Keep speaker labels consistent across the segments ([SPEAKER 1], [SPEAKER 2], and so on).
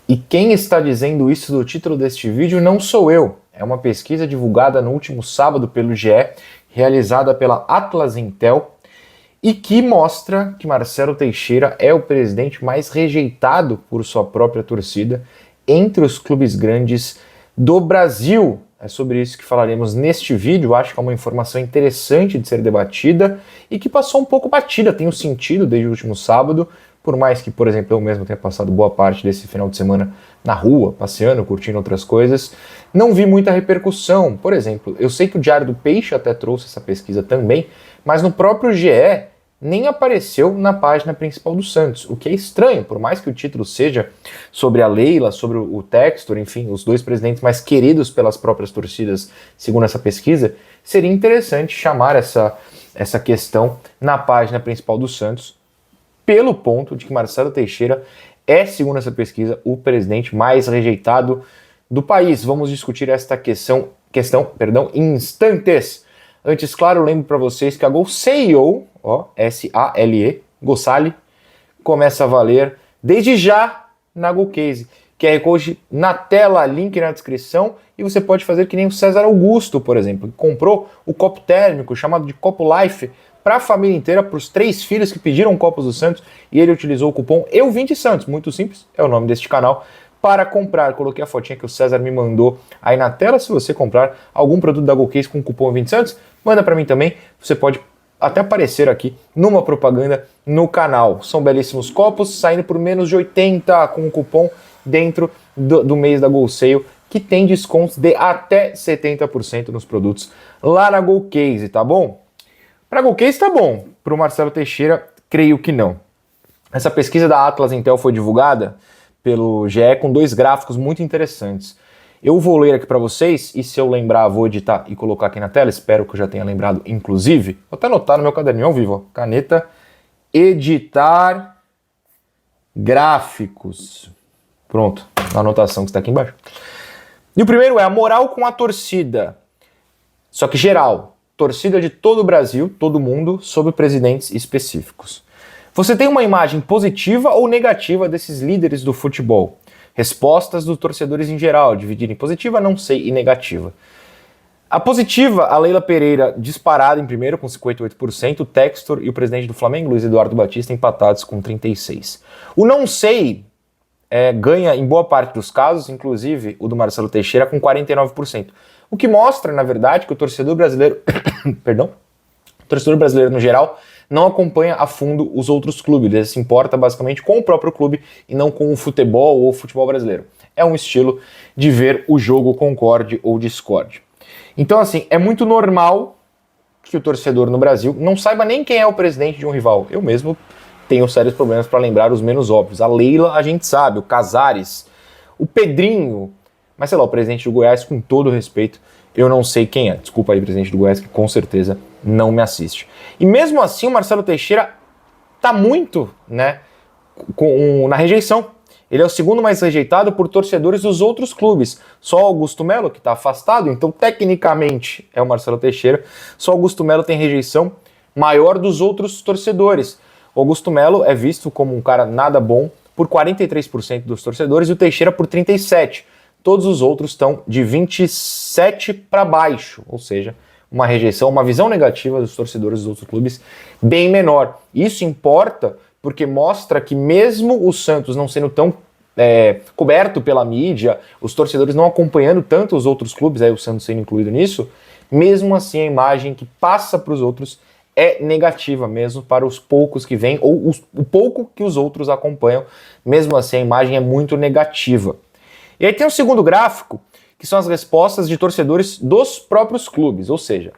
[SPEAKER 1] E quem está dizendo isso do título deste vídeo não sou eu. É uma pesquisa divulgada no último sábado pelo GE, realizada pela Atlas Intel, e que mostra que Marcelo Teixeira é o presidente mais rejeitado por sua própria torcida entre os clubes grandes do Brasil. É sobre isso que falaremos neste vídeo. Acho que é uma informação interessante de ser debatida e que passou um pouco batida, tem um sentido desde o último sábado, por mais que, por exemplo, eu mesmo tenha passado boa parte desse final de semana na rua, passeando, curtindo outras coisas, não vi muita repercussão. Por exemplo, eu sei que o Diário do Peixe até trouxe essa pesquisa também, mas no próprio GE nem apareceu na página principal do Santos, o que é estranho, por mais que o título seja sobre a Leila, sobre o Textor, enfim, os dois presidentes mais queridos pelas próprias torcidas, segundo essa pesquisa, seria interessante chamar essa questão na página principal do Santos, pelo ponto de que Marcelo Teixeira é, segundo essa pesquisa, o presidente mais rejeitado do país. Vamos discutir esta questão em instantes. Antes, claro, eu lembro para vocês que a GoSale, S-A-L-E, GoSale, começa a valer desde já na GoCase. QR Code na tela, link na descrição, e você pode fazer que nem o César Augusto, por exemplo, que comprou o copo térmico chamado de Copo Life para a família inteira, para os 3 filhos que pediram copos do Santos, e ele utilizou o cupom EU20Santos, muito simples, é o nome deste canal, para comprar. Coloquei a fotinha que o César me mandou aí na tela. Se você comprar algum produto da GoCase com o cupom EU20Santos, manda para mim também, você pode até aparecer aqui numa propaganda no canal. São belíssimos copos, saindo por menos de 80 com o cupom dentro do mês da GoSale, que tem descontos de até 70% nos produtos lá na GoCase, tá bom? Para a GoCase tá bom, para o Marcelo Teixeira, creio que não. Essa pesquisa da Atlas Intel foi divulgada pelo GE com 2 gráficos muito interessantes. Eu vou ler aqui para vocês, e se eu lembrar, vou editar e colocar aqui na tela, espero que eu já tenha lembrado, inclusive. Vou até anotar no meu caderninho ao vivo, ó. Caneta, editar, gráficos. Pronto, a anotação que está aqui embaixo. E o primeiro é a moral com a torcida, só que geral. Torcida de todo o Brasil, todo mundo, sobre presidentes específicos. Você tem uma imagem positiva ou negativa desses líderes do futebol? Respostas dos torcedores em geral, dividido em positiva, não sei, e negativa. A positiva, a Leila Pereira disparada em primeiro com 58%, o Textor e o presidente do Flamengo, Luiz Eduardo Batista, empatados com 36%. O não sei ganha em boa parte dos casos, inclusive o do Marcelo Teixeira, com 49%. O que mostra, na verdade, que o torcedor brasileiro, o torcedor brasileiro no geral, não acompanha a fundo os outros clubes. Ele se importa basicamente com o próprio clube e não com o futebol ou o futebol brasileiro. É um estilo de ver o jogo, concorde ou discorde. Então, assim, é muito normal que o torcedor no Brasil não saiba nem quem é o presidente de um rival. Eu mesmo tenho sérios problemas para lembrar os menos óbvios. A Leila, a gente sabe, o Casares, o Pedrinho, mas sei lá, o presidente do Goiás, com todo respeito, eu não sei quem é. Desculpa aí, presidente do Goiás, que com certeza não me assiste. E mesmo assim, o Marcelo Teixeira tá muito, na rejeição. Ele é o segundo mais rejeitado por torcedores dos outros clubes. Só o Augusto Melo, que está afastado, então tecnicamente é o Marcelo Teixeira. Só o Augusto Melo tem rejeição maior dos outros torcedores. O Augusto Melo é visto como um cara nada bom por 43% dos torcedores e o Teixeira por 37%. Todos os outros estão de 27 para baixo, ou seja, uma rejeição, uma visão negativa dos torcedores dos outros clubes bem menor. Isso importa porque mostra que mesmo o Santos não sendo tão coberto pela mídia, os torcedores não acompanhando tanto os outros clubes, aí o Santos sendo incluído nisso, mesmo assim a imagem que passa para os outros é negativa mesmo para os poucos que vêm, ou o pouco que os outros acompanham, mesmo assim a imagem é muito negativa. E aí tem um segundo gráfico, que são as respostas de torcedores dos próprios clubes, ou seja,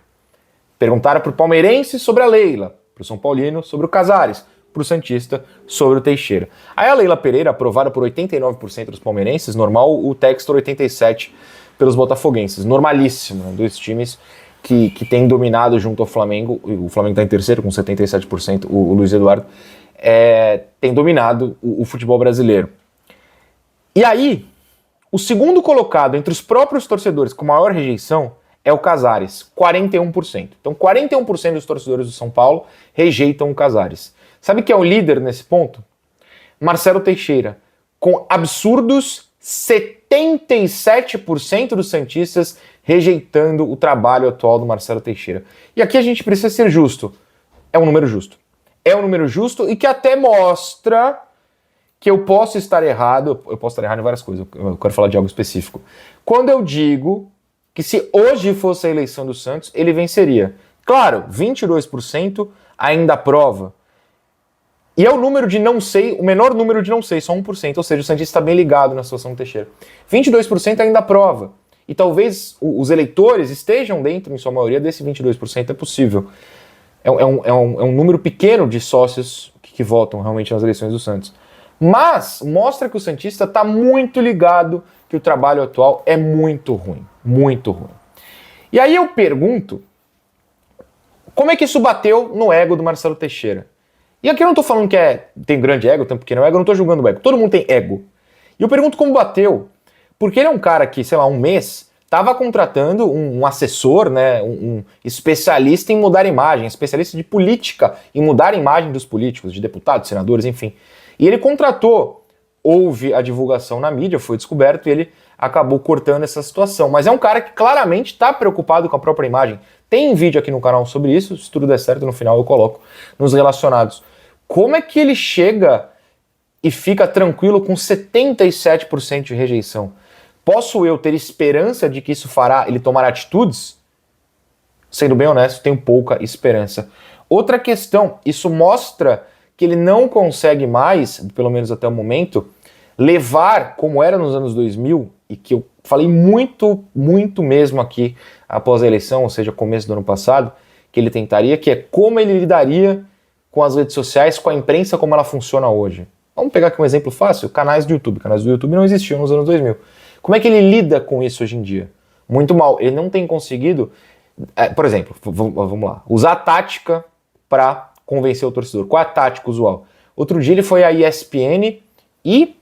[SPEAKER 1] perguntaram para o palmeirense sobre a Leila, para o São Paulino sobre o Casares, para o Santista sobre o Teixeira. Aí a Leila Pereira, aprovada por 89% dos palmeirenses, normal, o Textor 87% pelos botafoguenses, normalíssimo, né? 2 times que têm dominado junto ao Flamengo, o Flamengo está em terceiro com 77%, o Luiz Eduardo, tem dominado o futebol brasileiro. E aí, o segundo colocado entre os próprios torcedores com maior rejeição é o Casares, 41%. Então 41% dos torcedores do São Paulo rejeitam o Casares. Sabe quem é o líder nesse ponto? Marcelo Teixeira, com absurdos 77% dos santistas rejeitando o trabalho atual do Marcelo Teixeira. E aqui a gente precisa ser justo. É um número justo. É um número justo e que até mostra que eu posso estar errado. Eu posso estar errado em várias coisas. Eu quero falar de algo específico. Quando eu digo que se hoje fosse a eleição do Santos, ele venceria. Claro, 22% ainda aprova. E é o número de não sei, o menor número de não sei, só 1%, ou seja, o santista está bem ligado na situação do Teixeira. 22% ainda aprova. E talvez os eleitores estejam dentro, em sua maioria, desse 22%, é possível. É um número pequeno de sócios que votam realmente nas eleições do Santos. Mas mostra que o santista está muito ligado, que o trabalho atual é muito ruim. Muito ruim. E aí eu pergunto, como é que isso bateu no ego do Marcelo Teixeira? E aqui eu não tô falando que tem grande ego, tem pequeno ego, eu não tô julgando o ego. Todo mundo tem ego. E eu pergunto como bateu. Porque ele é um cara que, sei lá, um mês, tava contratando um assessor, né, um especialista em mudar a imagem, especialista de política, em mudar a imagem dos políticos, de deputados, senadores, enfim. E ele contratou, houve a divulgação na mídia, foi descoberto e ele acabou cortando essa situação. Mas é um cara que claramente está preocupado com a própria imagem. Tem vídeo aqui no canal sobre isso, se tudo der certo, no final eu coloco nos relacionados. Como é que ele chega e fica tranquilo com 77% de rejeição? Posso eu ter esperança de que isso fará ele tomar atitudes? Sendo bem honesto, tenho pouca esperança. Outra questão, isso mostra que ele não consegue mais, pelo menos até o momento, levar, como era nos anos 2000, e que eu falei muito, muito mesmo aqui após a eleição, ou seja, começo do ano passado, que ele tentaria, que é como ele lidaria com as redes sociais, com a imprensa, como ela funciona hoje. Vamos pegar aqui um exemplo fácil, canais do YouTube. Canais do YouTube não existiam nos anos 2000. Como é que ele lida com isso hoje em dia? Muito mal. Ele não tem conseguido, por exemplo, vamos lá, usar a tática para convencer o torcedor. Qual é a tática usual? Outro dia ele foi à ESPN e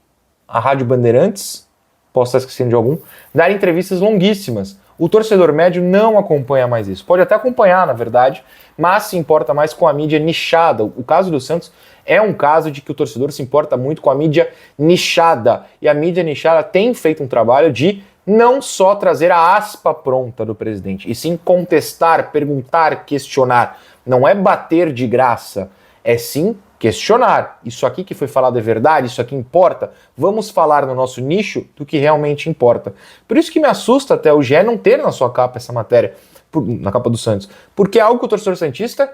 [SPEAKER 1] a Rádio Bandeirantes, posso estar esquecendo de algum, dar entrevistas longuíssimas. O torcedor médio não acompanha mais isso. Pode até acompanhar, na verdade, mas se importa mais com a mídia nichada. O caso do Santos é um caso de que o torcedor se importa muito com a mídia nichada. E a mídia nichada tem feito um trabalho de não só trazer a aspa pronta do presidente, e sim contestar, perguntar, questionar. Não é bater de graça, é sim questionar. Isso aqui que foi falado é verdade? Isso aqui importa? Vamos falar no nosso nicho do que realmente importa. Por isso que me assusta até o GE não ter na sua capa essa matéria, na capa do Santos. Porque é algo que o torcedor santista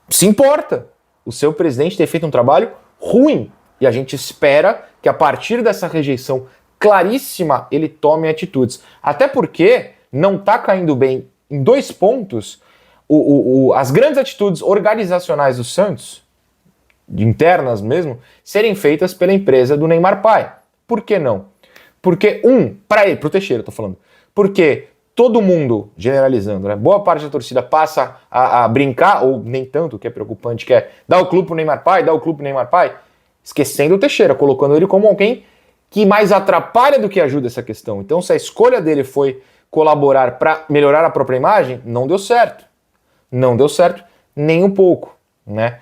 [SPEAKER 1] se importa. O seu presidente ter feito um trabalho ruim. E a gente espera que a partir dessa rejeição claríssima ele tome atitudes. Até porque não está caindo bem em 2 pontos as grandes atitudes organizacionais do Santos, internas mesmo, serem feitas pela empresa do Neymar Pai. Por que não? Porque, para ele, pro Teixeira eu tô falando, porque todo mundo, generalizando, né, boa parte da torcida passa a brincar, ou nem tanto, o que é preocupante, que é dar o clube pro Neymar Pai, dar o clube pro Neymar Pai, esquecendo o Teixeira, colocando ele como alguém que mais atrapalha do que ajuda essa questão. Então, se a escolha dele foi colaborar para melhorar a própria imagem, não deu certo. Não deu certo nem um pouco, né?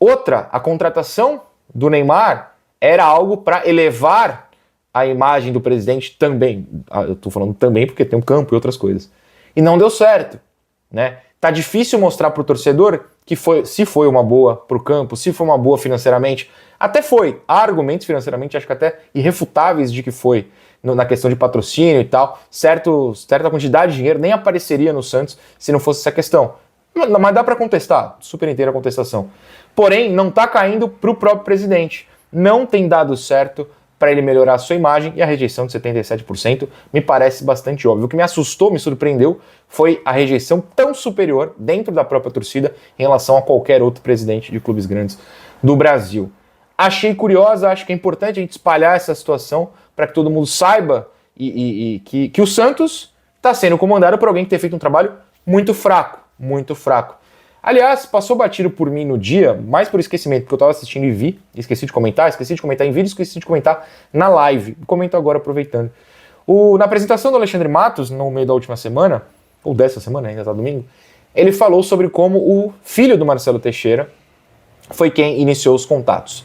[SPEAKER 1] Outra, a contratação do Neymar era algo para elevar a imagem do presidente também. Eu tô falando também porque tem um campo e outras coisas. E não deu certo, né? Tá difícil mostrar pro torcedor que se foi uma boa pro campo, se foi uma boa financeiramente. Até foi. Há argumentos financeiramente, acho que até irrefutáveis de que foi, na questão de patrocínio e tal. Certa quantidade de dinheiro nem apareceria no Santos se não fosse essa questão. Mas dá para contestar, super inteira a contestação. Porém, não está caindo para o próprio presidente. Não tem dado certo para ele melhorar a sua imagem e a rejeição de 77% me parece bastante óbvio. O que me assustou, me surpreendeu, foi a rejeição tão superior dentro da própria torcida em relação a qualquer outro presidente de clubes grandes do Brasil. Achei curiosa, acho que é importante a gente espalhar essa situação para que todo mundo saiba que o Santos está sendo comandado por alguém que tem feito um trabalho muito fraco. Muito fraco. Aliás, passou batido por mim no dia, mais por esquecimento, porque eu estava assistindo e vi, esqueci de comentar em vídeo, esqueci de comentar na live. Comento agora aproveitando. Na apresentação do Alexandre Matos, no meio da última semana, ou dessa semana, ainda tá domingo, ele falou sobre como o filho do Marcelo Teixeira foi quem iniciou os contatos.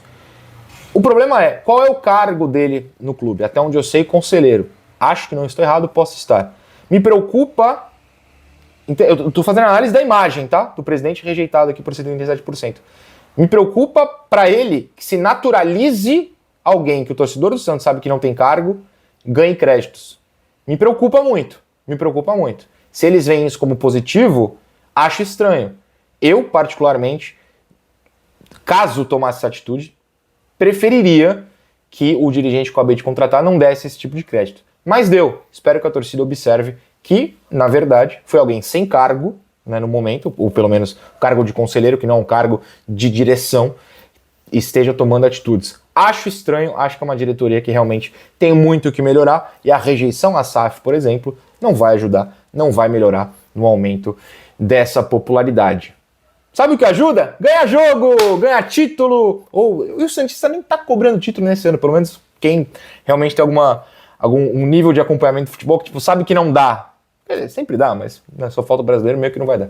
[SPEAKER 1] O problema é, qual é o cargo dele no clube? Até onde eu sei, conselheiro. Acho que não estou errado, posso estar. Me preocupa... Eu estou fazendo análise da imagem, tá? Do presidente rejeitado aqui por 77%. Me preocupa para ele que se naturalize alguém que o torcedor do Santos sabe que não tem cargo, ganhe créditos. Me preocupa muito. Me preocupa muito. Se eles veem isso como positivo, acho estranho. Eu, particularmente, caso tomasse essa atitude, preferiria que o dirigente que eu acabei de contratar não desse esse tipo de crédito. Mas deu. Espero que a torcida observe que, na verdade, foi alguém sem cargo, né, no momento, ou pelo menos cargo de conselheiro, que não é um cargo de direção, esteja tomando atitudes. Acho estranho, acho que é uma diretoria que realmente tem muito o que melhorar, e a rejeição à SAF, por exemplo, não vai ajudar, não vai melhorar no aumento dessa popularidade. Sabe o que ajuda? Ganhar jogo, ganhar título, o Santista nem tá cobrando título nesse ano, pelo menos quem realmente tem algum nível de acompanhamento de futebol que tipo, sabe que não dá. Sempre dá, mas né, só falta o brasileiro, meio que não vai dar.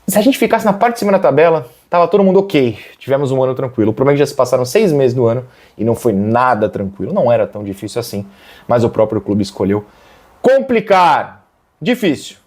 [SPEAKER 1] Se a gente ficasse na parte de cima da tabela, tava todo mundo ok. Tivemos um ano tranquilo. O problema é que já se passaram 6 meses do ano e não foi nada tranquilo. Não era tão difícil assim, mas o próprio clube escolheu complicar. Difícil.